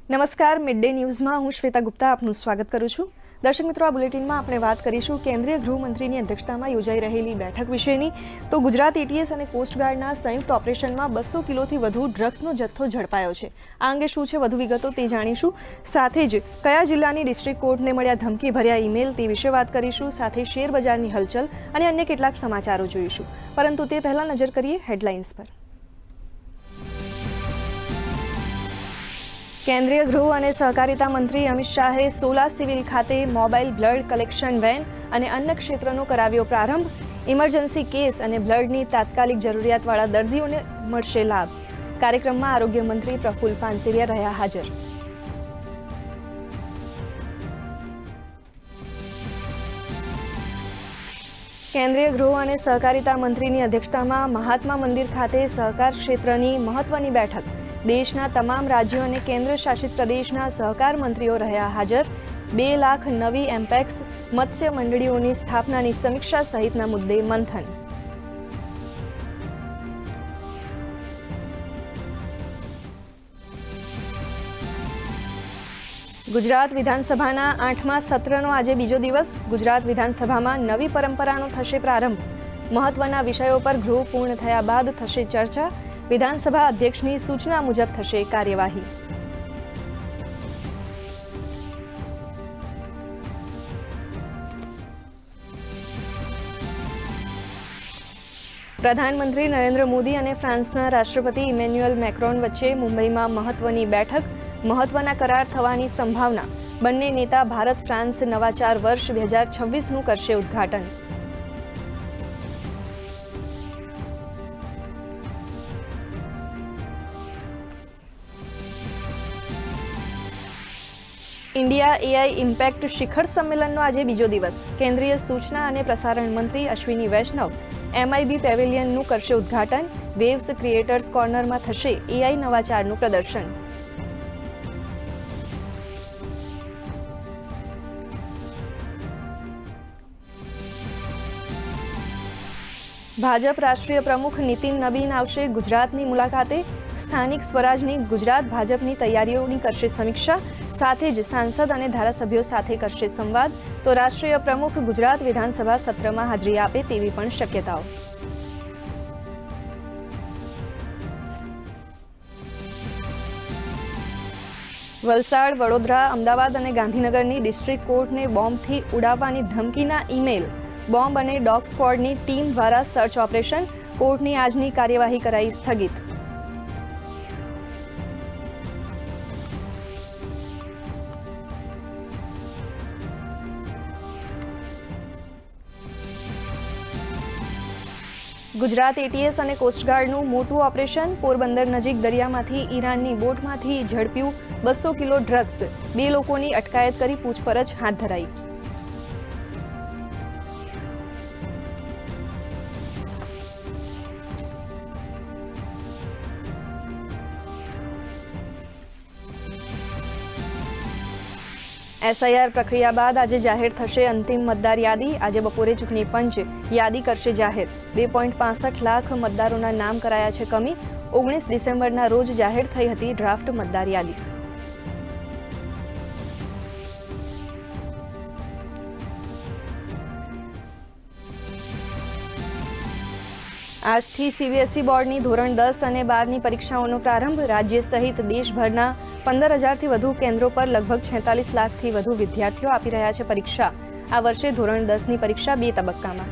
નમસ્કાર, mid day ન્યૂઝમાં હું શ્વેતા ગુપ્તા આપનું સ્વાગત કરું છું। દર્શક મિત્રો, આ બુલેટિનમાં આપણે વાત કરીશું કેન્દ્રીય ગૃહમંત્રીની અધ્યક્ષતામાં યોજાઈ રહેલી બેઠક વિશેની। તો ગુજરાત એટીએસ અને કોસ્ટગાર્ડના સંયુક્ત ઓપરેશનમાં 200 કિલોથી વધુ ડ્રગ્સનો જથ્થો ઝડપાયો છે। આ અંગે શું છે વધુ વિગતો તે જાણીશું। સાથે જ કયા જિલ્લાની ડિસ્ટ્રિક્ટ કોર્ટને મળ્યા ધમકી ભર્યા ઈમેલ તે વિશે વાત કરીશું। સાથે શેર બજારની હલચલ અને અન્ય કેટલાક સમાચારો જોઈશું। પરંતુ તે પહેલા નજર કરીએ હેડલાઇન્સ પર। કેન્દ્રીય ગૃહ અને સહકારિતા મંત્રી અમિત શાહે સોલા સિવિલ ખાતે મોબાઈલ બ્લડ કલેક્શન વેન અને અન્ય ક્ષેત્રનો કરાવ્યો પ્રારંભ। ઇમરજન્સી કેસ અને બ્લડની તાત્કાલિક જરૂરિયાતવાળા દર્દીઓને મળશે લાભ। કાર્યક્રમમાં આરોગ્ય મંત્રી પ્રફુલ્લ પાનસેરિયા રહ્યા હાજર। કેન્દ્રીય ગૃહ અને સહકારિતા મંત્રીની અધ્યક્ષતામાં મહાત્મા મંદિર ખાતે સહકાર ક્ષેત્રની મહત્વની બેઠક। દેશના તમામ રાજ્યો અને કેન્દ્ર શાસિત પ્રદેશના સહકાર મંત્રીઓ રહ્યા હાજર। 2 લાખ નવી એમ્પેક્સ મત્સ્ય મંડળીઓની સ્થાપનાની સમીક્ષા સહિતના મુદ્દે મંથન। ગુજરાત વિધાનસભાના 8મા સત્રનો આજે બીજો દિવસ। ગુજરાત વિધાનસભામાં નવી પરંપરાનો થશે પ્રારંભ। મહત્વના વિષયો પર ગૃહ પૂર્ણ થયા બાદ થશે ચર્ચા। વિધાનસભા અધ્યક્ષની સૂચના મુજબ થશે કાર્યવાહી। પ્રધાનમંત્રી નરેન્દ્ર મોદી અને ફ્રાન્સના રાષ્ટ્રપતિ ઇમેન્યુઅલ મેક્રોન વચ્ચે મુંબઈમાં મહત્વની બેઠક। મહત્વના કરાર થવાની સંભાવના। બંને નેતા ભારત ફ્રાન્સ નવાચાર વર્ષ 2026નું કરશે ઉદ્ઘાટન। ઇન્ડિયા એઆઈ ઇમ્પેક્ટ શિખર સંમેલનનો આજે બીજો દિવસ। કેન્દ્રીય સૂચના અને પ્રસારણ મંત્રી અશ્વિની વૈષ્ણવ MIB પેવેલિયનનું કરશે ઉદ્ઘાટન। વેવ્સ ક્રિએટર્સ કોર્નરમાં થશે એઆઈ નવાચારનું પ્રદર્શન। ભાજપ રાષ્ટ્રીય પ્રમુખ નીતિન નબીન આવશે ગુજરાતની મુલાકાતે। સ્થાનિક સ્વરાજની ગુજરાત ભાજપની તૈયારીઓની કરશે સમીક્ષા। સાથે જ સાંસદ અને ધારાસભ્યો સાથે કરશે સંવાદ। તો રાષ્ટ્રીય પ્રમુખ ગુજરાત વિધાનસભા સત્રમાં હાજરી આપે તેવી પણ શક્યતાઓ। વલસાડ, વડોદરા, અમદાવાદ અને ગાંધીનગરની ડિસ્ટ્રિક્ટ કોર્ટને બોમ્બથી ઉડાવવાની ધમકીના ઈમેલ। બોમ્બ અને ડોગ સ્ક્વોડની ટીમ દ્વારા સર્ચ ઓપરેશન। કોર્ટની આજની કાર્યવાહી કરાઈ સ્થગિત। ગુજરાત એટીએસ અને કોસ્ટગાર્ડનું મોટું ઓપરેશન। પોરબંદર નજીક દરિયામાંથી ઈરાનની બોટમાંથી ઝડપ્યું 200 કિલો ડ્રગ્સ। 2 લોકોની અટકાયત કરી પૂછપરછ હાથ ધરાઈ। SIR પ્રક્રિયા બાદ આજે જાહેર થશે અંતિમ મતદાર યાદી। આજે બપોરે ચૂંટણી પંચ યાદી કરશે જાહેર। 2.65 લાખ મતદારોના નામ કરાયા છે કમી। 19 ડિસેમ્બરના રોજ જાહેર થઈ હતી ડ્રાફ્ટ મતદાર યાદી। આજથી CBSE બોર્ડની ધોરણ 10 અને 12ની પરીક્ષાઓનો પ્રારંભ। રાજ્ય સહિત દેશભરના 15,000થી વધુ કેન્દ્રો પર લગભગ 46 લાખથી વધુ વિદ્યાર્થીઓ આપી રહ્યા છે પરીક્ષા। આ વર્ષે ધોરણ 10ની પરીક્ષા 2 તબક્કામાં।